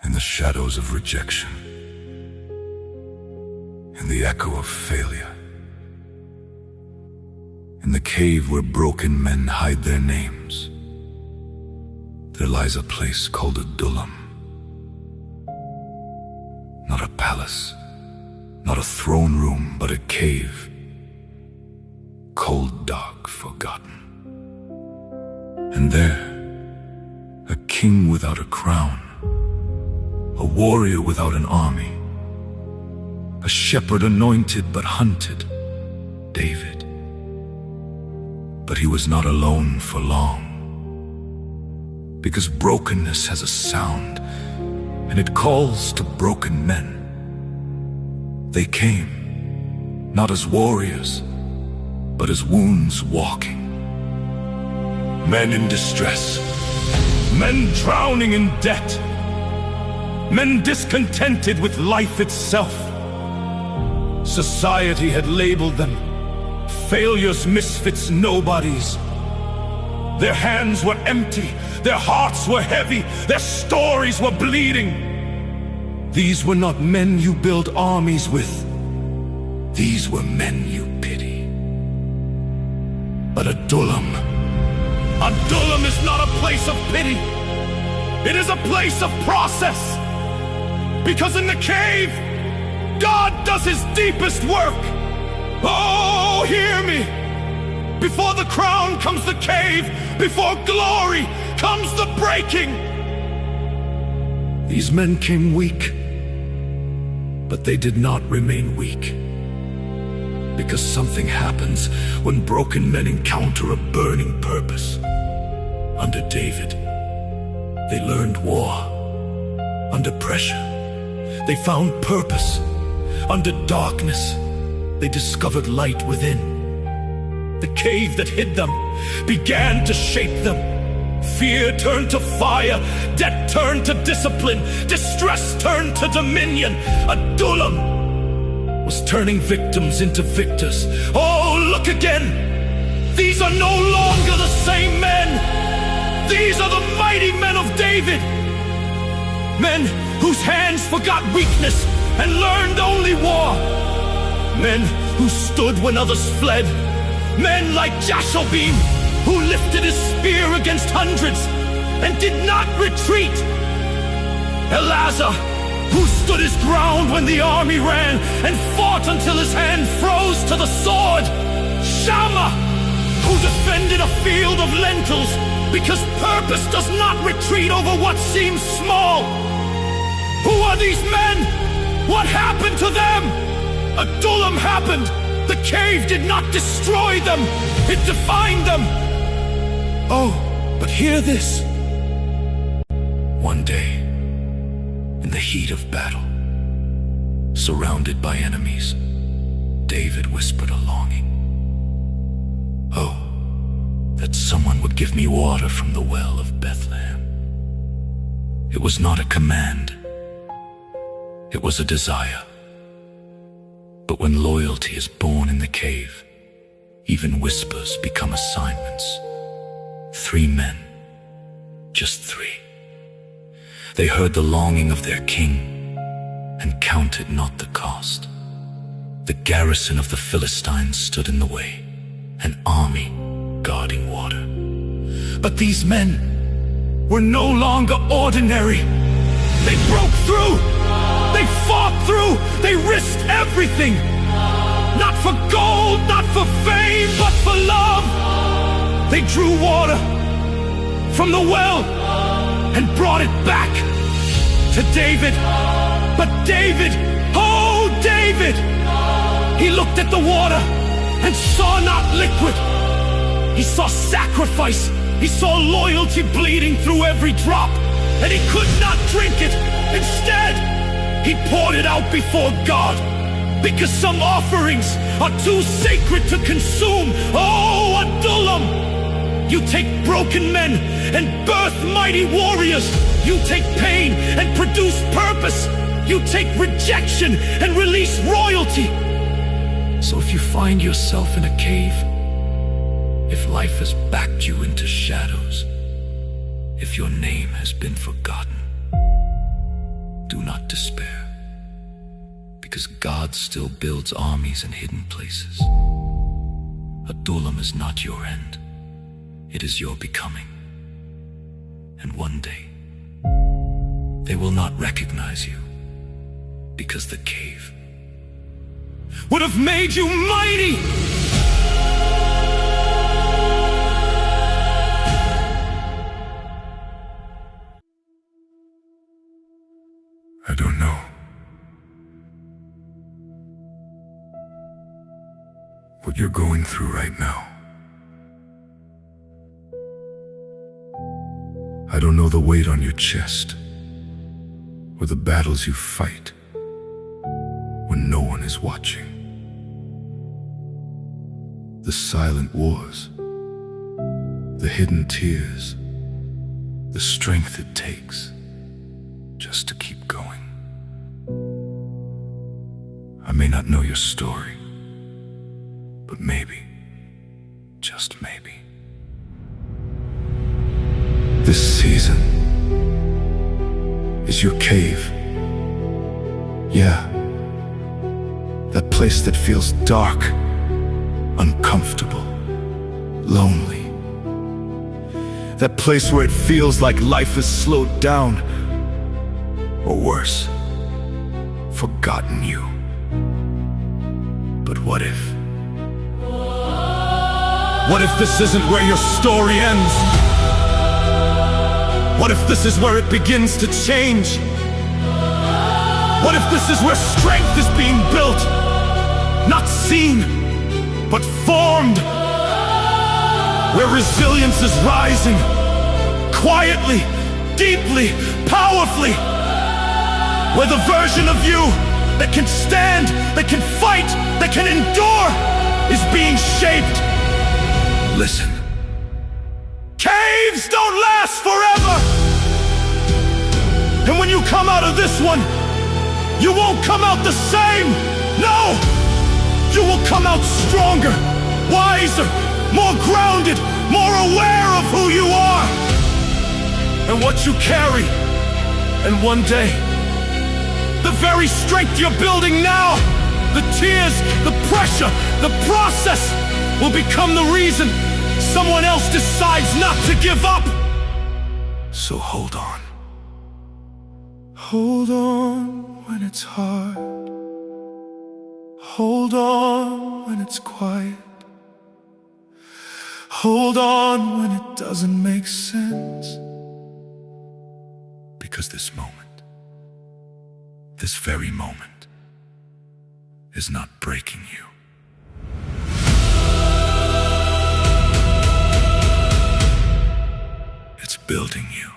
in the shadows of rejection, in the echo of failure, in the cave where broken men hide their names, there lies a place called Adullam. Not a palace, not a throne room, but a cave, cold, dark, forgotten. And there, a king without a crown, a warrior without an army, a shepherd anointed but hunted, David. But he was not alone for long, because brokenness has a sound, and it calls to broken men. They came, not as warriors, but as wounds walking. Men in distress, men drowning in debt, men discontented with life itself. Society had labeled them failures, misfits, nobodies. Their hands were empty, their hearts were heavy, their stories were bleeding. These were not men you build armies with. These were men you pity. But Adullam is not a place of pity. It is a place of process. Because in the cave, God does his deepest work. Oh, hear me. Before the crown comes the cave. Before glory comes the breaking. These men came weak, but they did not remain weak. Because something happens when broken men encounter a burning purpose. Under David, they learned war. Under pressure, they found purpose. Under darkness, they discovered light within. The cave that hid them began to shape them. Fear turned to fire, debt turned to discipline, distress turned to dominion. Adullam was turning victims into victors. Oh, look again! These are no longer the same men! These are the mighty men of David! Men whose hands forgot weakness and learned only war. Men who stood when others fled. Men like Jashobeam, who lifted his spear against hundreds and did not retreat. Eleazar, who stood his ground when the army ran and fought until his hand froze to the sword. Shammah, who defended a field of lentils because purpose does not retreat over what seems small. Who are these men? What happened to them? Adullam happened. The cave did not destroy them. It defined them. Oh, but hear this. One day, in the heat of battle, surrounded by enemies, David whispered a longing. Oh, that someone would give me water from the well of Bethlehem. It was not a command. It was a desire. But when loyalty is born in the cave, even whispers become assignments. 3 men, just 3. They heard the longing of their king and counted not the cost. The garrison of the Philistines stood in the way, an army guarding water. But these men were no longer ordinary. They broke through. They fought through. They risked everything. Not for gold, not for fame, but for love. They drew water from the well and brought it back to David. But David, oh David, he looked at the water and saw not liquid. He saw sacrifice. He saw loyalty bleeding through every drop, and he could not drink it. Instead, he poured it out before God, because some offerings are too sacred to consume. Oh, Adullam, you take broken men and birth mighty warriors. You take pain and produce purpose. You take rejection and release royalty. So if you find yourself in a cave, if life has backed you into shadows, if your name has been forgotten, do not despair, because God still builds armies in hidden places. Adullam is not your end, it is your becoming. And one day, they will not recognize you, because the cave would have made you mighty! I don't know what you're going through right now. I don't know the weight on your chest, or the battles you fight when no one is watching. The silent wars, the hidden tears, the strength it takes just to keep going. I may not know your story, but maybe, just maybe, this season is your cave. Yeah, that place that feels dark, uncomfortable, lonely. That place where it feels like life has slowed down, or worse, forgotten you. But what if? What if this isn't where your story ends? What if this is where it begins to change? What if this is where strength is being built? Not seen, but formed. Where resilience is rising, quietly, deeply, powerfully. Where the version of you that can stand, that can fight, that can endure is being shaped. Listen. Caves don't last forever! And when you come out of this one, you won't come out the same! No! You will come out stronger, wiser, more grounded, more aware of who you are and what you carry. And one day, the very strength you're building now, the tears, the pressure, the process will become the reason someone else decides not to give up. So hold on. Hold on when it's hard. Hold on when it's quiet. Hold on when it doesn't make sense. Because this moment, this very moment, is not breaking you. It's building you.